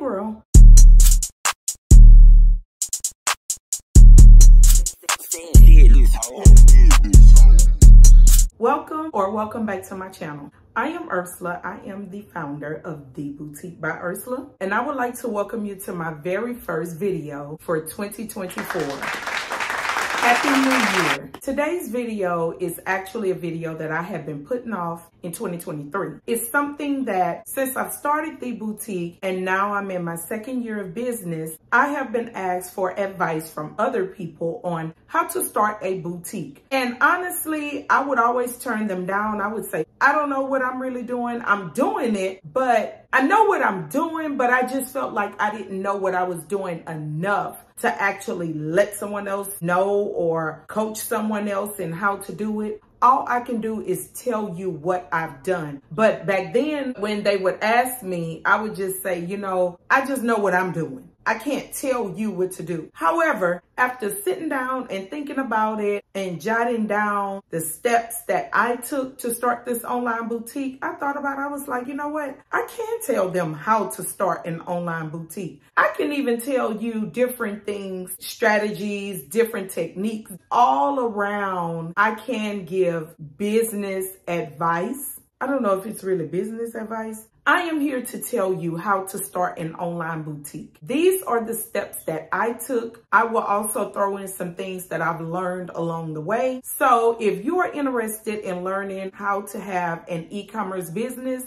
GWURL. Welcome back to my channel. I am Ursula. I am the founder of The Boutique by Ursula, and I would like to welcome you to my very first video for 2024. Happy New Year. Today's video is actually a video that I have been putting off in 2023. It's something that since I've started The Boutique and now I'm in my second year of business, I have been asked for advice from other people on how to start a boutique. And honestly, I would always turn them down. I would say, I don't know what I'm really doing. I'm doing it, but I know what I'm doing, but I just felt like I didn't know what I was doing enough to actually let someone else know or coach someone else in how to do it. All I can do is tell you what I've done. But back then, when they would ask me, I would just say, you know, I just know what I'm doing. I can't tell you what to do. However, after sitting down and thinking about it and jotting down the steps that I took to start this online boutique, I thought about it. I was like, you know what? I can tell them how to start an online boutique. I can even tell you different things, strategies, different techniques all around. I can give business advice. I don't know if it's really business advice. I am here to tell you how to start an online boutique. These are the steps that I took. I will also throw in some things that I've learned along the way. So if you are interested in learning how to have an e-commerce business,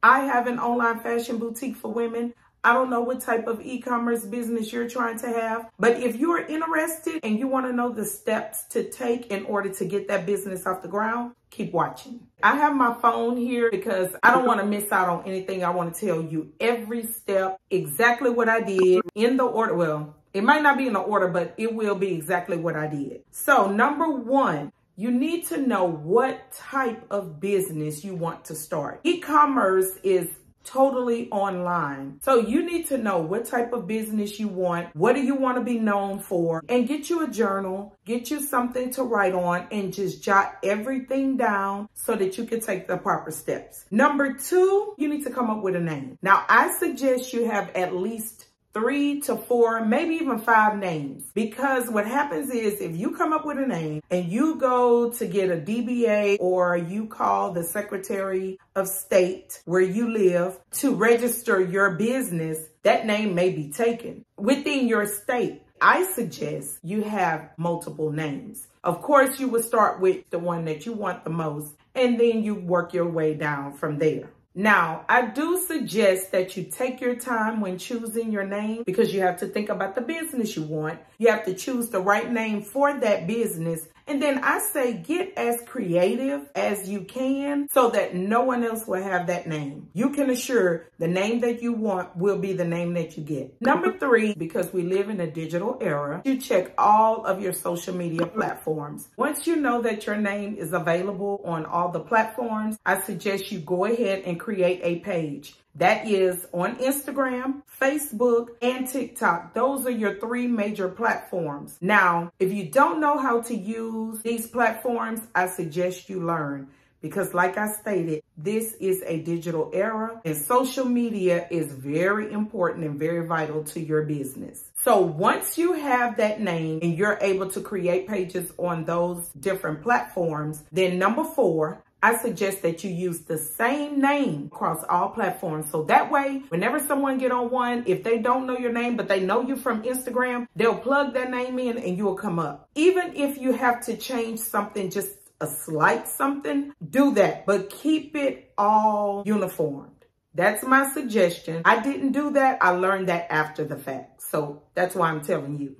I have an online fashion boutique for women. I don't know what type of e-commerce business you're trying to have, but if you are interested and you want to know the steps to take in order to get that business off the ground, keep watching. I have my phone here because I don't want to miss out on anything. I want to tell you every step, exactly what I did in the order. Well, it might not be in the order, but it will be exactly what I did. So number one, you need to know what type of business you want to start. E-commerce is totally online. So you need to know what type of business you want. What do you want to be known for? And get you a journal, get you something to write on, and just jot everything down so that you can take the proper steps. Number two, you need to come up with a name. Now, I suggest you have at least 3 to 4, maybe even 5 names. Because what happens is if you come up with a name and you go to get a DBA or you call the Secretary of State where you live to register your business, that name may be taken within your state. I suggest you have multiple names. Of course, you would start with the one that you want the most, and then you work your way down from there. Now, I do suggest that you take your time when choosing your name because you have to think about the business you want. You have to choose the right name for that business. And then I say get as creative as you can so that no one else will have that name. You can assure the name that you want will be the name that you get. Number 3, because we live in a digital era, you check all of your social media platforms. Once you know that your name is available on all the platforms, I suggest you go ahead and create a page. That is on Instagram, Facebook, and TikTok. Those are your 3 major platforms. Now, if you don't know how to use these platforms, I suggest you learn. Because like I stated, this is a digital era and social media is very important and very vital to your business. So once you have that name and you're able to create pages on those different platforms, then number 4, I suggest that you use the same name across all platforms. So that way, whenever someone get on one, if they don't know your name, but they know you from Instagram, they'll plug that name in and you will come up. Even if you have to change something, just a slight something, do that, but keep it all uniformed. That's my suggestion. I didn't do that. I learned that after the fact. So that's why I'm telling you.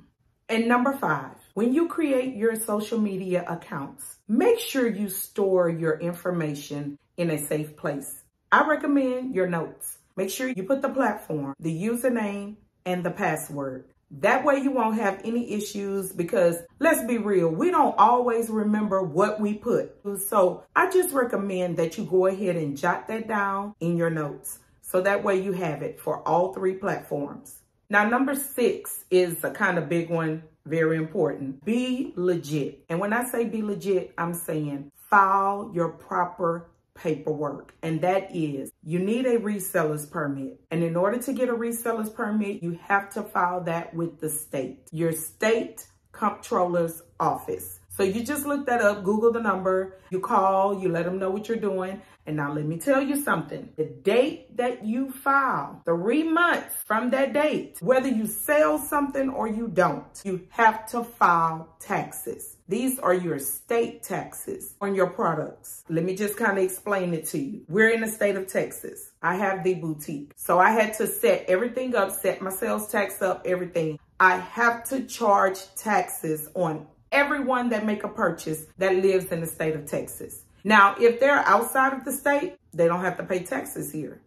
And number 5, when you create your social media accounts, make sure you store your information in a safe place. I recommend your notes. Make sure you put the platform, the username, and the password. That way you won't have any issues because let's be real, we don't always remember what we put. So I just recommend that you go ahead and jot that down in your notes. So that way you have it for all 3 platforms. Now, number 6 is a kind of big one, very important. Be legit. And when I say be legit, I'm saying file your proper paperwork, and that is you need a reseller's permit. And in order to get a reseller's permit, you have to file that with the state, your state comptroller's office. So you just look that up, Google the number, you call, you let them know what you're doing. And now let me tell you something. The date that you file, 3 months from that date, whether you sell something or you don't, you have to file taxes. These are your state taxes on your products. Let me just kind of explain it to you. We're in the state of Texas. I have the boutique. So I had to set everything up, set my sales tax up, everything. I have to charge taxes on everyone that make a purchase that lives in the state of Texas. Now, if they're outside of the state, they don't have to pay taxes here.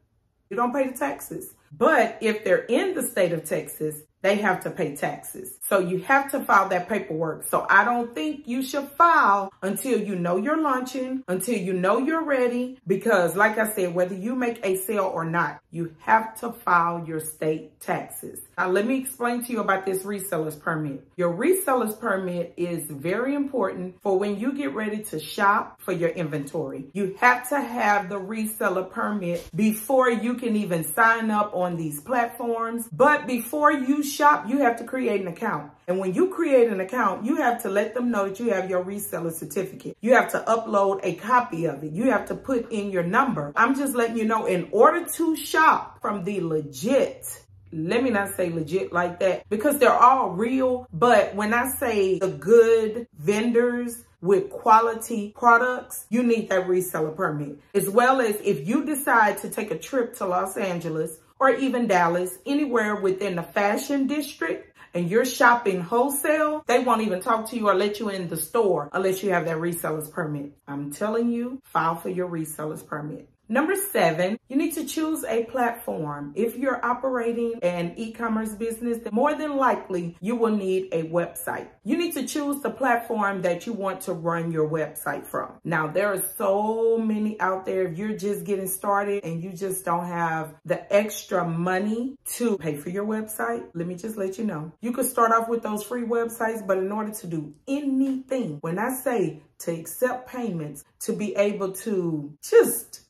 You don't pay the taxes. But if they're in the state of Texas, they have to pay taxes. So you have to file that paperwork. So I don't think you should file until you know you're launching, until you know you're ready, because like I said, whether you make a sale or not, you have to file your state taxes. Now, let me explain to you about this reseller's permit. Your reseller's permit is very important for when you get ready to shop for your inventory. You have to have the reseller permit before you can even sign up on these platforms. But before you shop, you have to create an account. And when you create an account, you have to let them know that you have your reseller certificate. You have to upload a copy of it. You have to put in your number. I'm just letting you know, in order to shop from the legit, let me not say legit like that, because they're all real. But when I say the good vendors with quality products, you need that reseller permit. As well as if you decide to take a trip to Los Angeles or even Dallas, anywhere within the fashion district, and you're shopping wholesale, they won't even talk to you or let you in the store unless you have that reseller's permit. I'm telling you, file for your reseller's permit. Number 7, you need to choose a platform. If you're operating an e-commerce business, then more than likely you will need a website. You need to choose the platform that you want to run your website from. Now, there are so many out there. If you're just getting started and you just don't have the extra money to pay for your website, let me just let you know. You could start off with those free websites, but in order to do anything, when I say to accept payments, to be able to just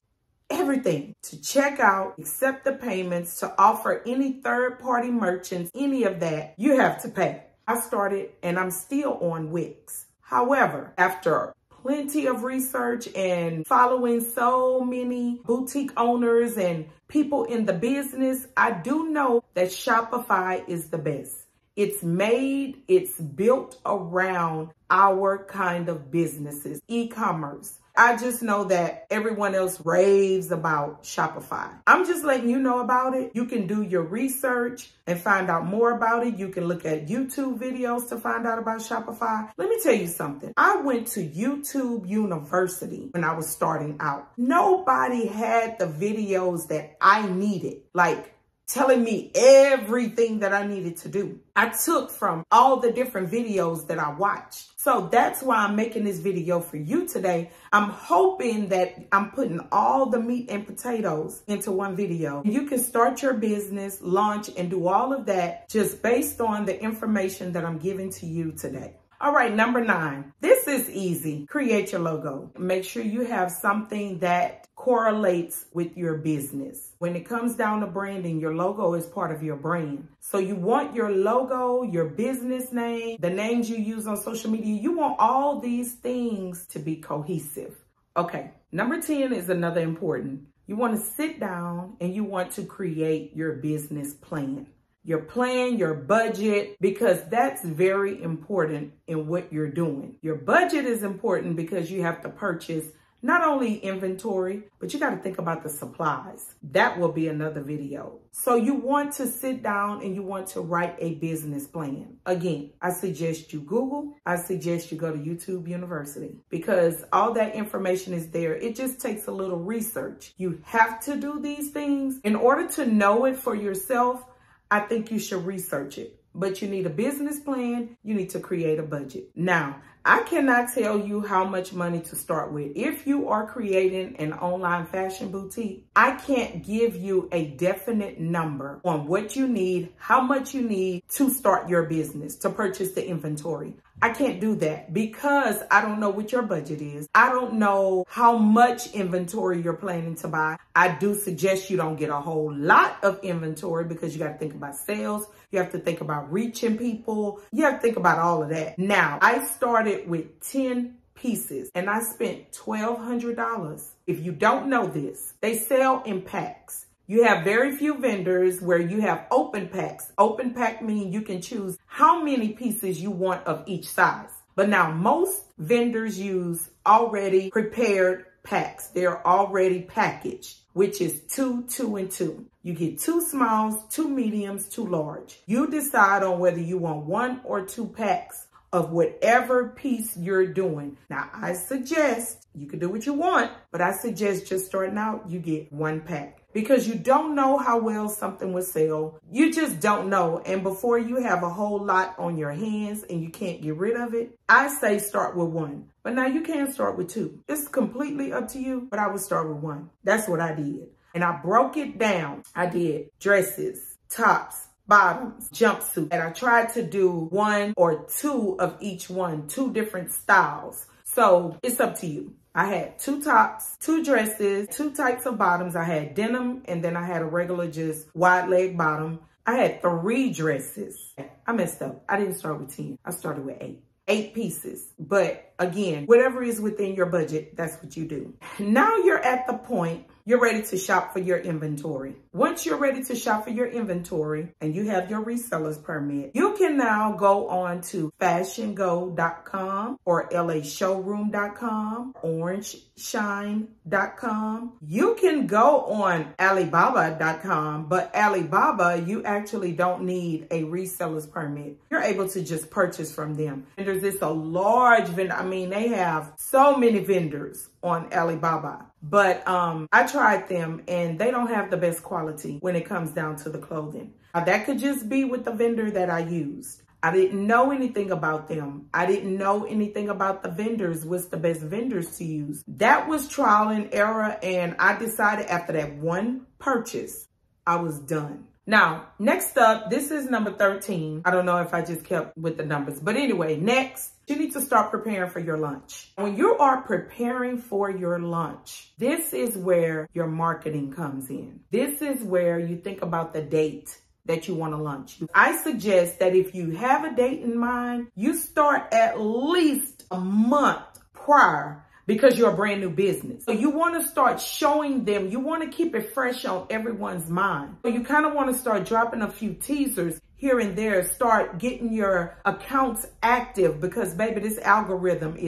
everything, to check out, accept the payments, to offer any third-party merchants, any of that, you have to pay. I started and I'm still on Wix. However, after plenty of research and following so many boutique owners and people in the business, I do know that Shopify is the best. It's built around our kind of businesses, e-commerce. I just know that everyone else raves about Shopify. I'm just letting you know about it. You can do your research and find out more about it. You can look at YouTube videos to find out about Shopify. Let me tell you something. I went to YouTube University when I was starting out. Nobody had the videos that I needed, like telling me everything that I needed to do. I took from all the different videos that I watched. So that's why I'm making this video for you today. I'm hoping that I'm putting all the meat and potatoes into one video. You can start your business, launch, and do all of that just based on the information that I'm giving to you today. All right, number 9. This is easy. Create your logo. Make sure you have something that correlates with your business. When it comes down to branding, your logo is part of your brand. So you want your logo, your business name, the names you use on social media, you want all these things to be cohesive. Okay, number 10 is another important. You want to sit down and you want to create your business plan. Your plan, your budget, because that's very important in what you're doing. Your budget is important because you have to purchase not only inventory, but you got to think about the supplies. That will be another video. So you want to sit down and you want to write a business plan. Again, I suggest you Google. I suggest you go to YouTube University because all that information is there. It just takes a little research. You have to do these things. In order to know it for yourself, I think you should research it, but you need a business plan. You need to create a budget. Now, I cannot tell you how much money to start with. If you are creating an online fashion boutique, I can't give you a definite number on what you need, how much you need to start your business, to purchase the inventory. I can't do that because I don't know what your budget is. I don't know how much inventory you're planning to buy. I do suggest you don't get a whole lot of inventory because you got to think about sales. You have to think about reaching people. You have to think about all of that. Now, I started with 10 pieces and I spent $1,200. If you don't know this, they sell in packs. You have very few vendors where you have open packs. Open pack means you can choose how many pieces you want of each size. But now most vendors use already prepared packs. They're already packaged, which is 2, 2, and 2. You get 2 smalls, 2 mediums, 2 large. You decide on whether you want 1 or 2 packs of whatever piece you're doing. Now, I suggest, you can do what you want, but I suggest just starting out, you get 1 pack. Because you don't know how well something will sell. You just don't know. And before you have a whole lot on your hands and you can't get rid of it, I say start with 1. But now you can start with 2. It's completely up to you, but I would start with 1. That's what I did. And I broke it down. I did dresses, tops, bottoms, jumpsuit. And I tried to do 1 or 2 of each one, 2 different styles. So it's up to you. I had 2 tops, 2 dresses, 2 types of bottoms. I had denim, and then I had a regular just wide leg bottom. I had 3 dresses. I messed up. I didn't start with 10. I started with 8. 8 pieces. But again, whatever is within your budget, that's what you do. Now you're at the point you're ready to shop for your inventory. Once you're ready to shop for your inventory and you have your reseller's permit, you can now go on to fashiongo.com or lashowroom.com, orangeshine.com. You can go on alibaba.com, but Alibaba, you actually don't need a reseller's permit. You're able to just purchase from them. And there's this a large vendor. I mean, they have so many vendors on Alibaba. But I tried them and they don't have the best quality when it comes down to the clothing. That could just be with the vendor that I used. I didn't know anything about them. I didn't know anything about the vendors, what's the best vendors to use. That was trial and error, and I decided after that 1 purchase, I was done. Now, next up, this is number 13. I don't know if I just kept with the numbers, but anyway, next, you need to start preparing for your lunch. When you are preparing for your lunch, this is where your marketing comes in. This is where you think about the date that you want to lunch. I suggest that if you have a date in mind, you start at least a month prior because you're a brand new business. So you want to start showing them, you want to keep it fresh on everyone's mind. So you kind of want to start dropping a few teasers here and there, start getting your accounts active because baby, this algorithm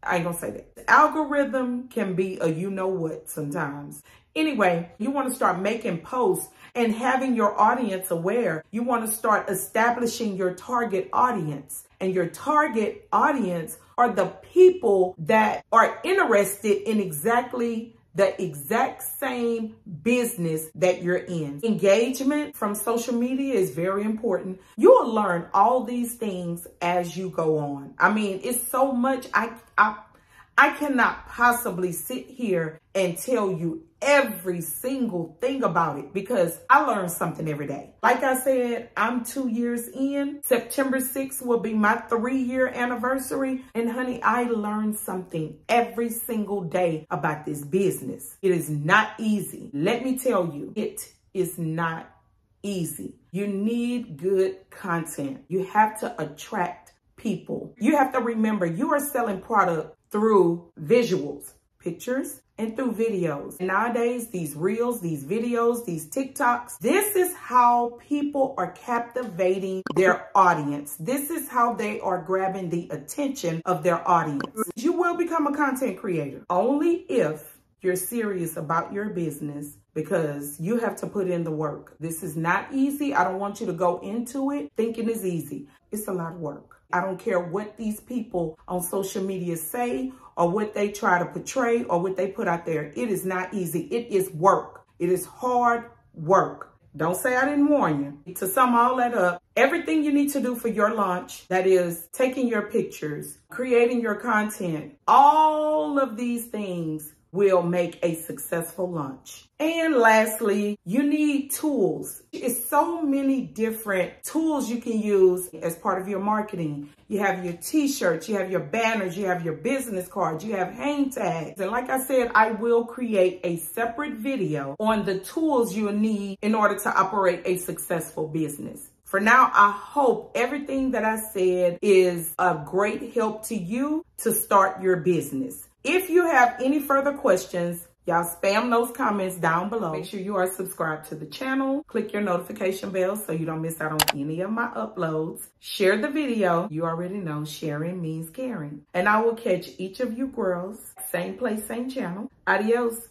I ain't gonna say that. The algorithm can be a you know what sometimes. Anyway, you want to start making posts and having your audience aware. You want to start establishing your target audience. And your target audience are the people that are interested in exactly the exact same business that you're in. Engagement from social media is very important. You will learn all these things as you go on. I mean, it's so much. I cannot possibly sit here and tell you every single thing about it because I learn something every day. Like I said, I'm 2 years in. September 6th will be my 3-year anniversary. And honey, I learned something every single day about this business. It is not easy. Let me tell you, it is not easy. You need good content. You have to attract people. You have to remember you are selling product through visuals, pictures, and through videos. And nowadays, these reels, these videos, these TikToks, this is how people are captivating their audience. This is how they are grabbing the attention of their audience. You will become a content creator only if you're serious about your business because you have to put in the work. This is not easy. I don't want you to go into it thinking it's easy. It's a lot of work. I don't care what these people on social media say or what they try to portray or what they put out there. It is not easy. It is work. It is hard work. Don't say I didn't warn you. To sum all that up, everything you need to do for your launch, that is taking your pictures, creating your content, all of these things will make a successful launch. And lastly, you need tools. It's so many different tools you can use as part of your marketing. You have your t-shirts, you have your banners, you have your business cards, you have hang tags. And like I said, I will create a separate video on the tools you'll need in order to operate a successful business. For now, I hope everything that I said is a great help to you to start your business. If you have any further questions, y'all spam those comments down below. Make sure you are subscribed to the channel. Click your notification bell so you don't miss out on any of my uploads. Share the video. You already know sharing means caring. And I will catch each of you girls, same place, same channel. Adios.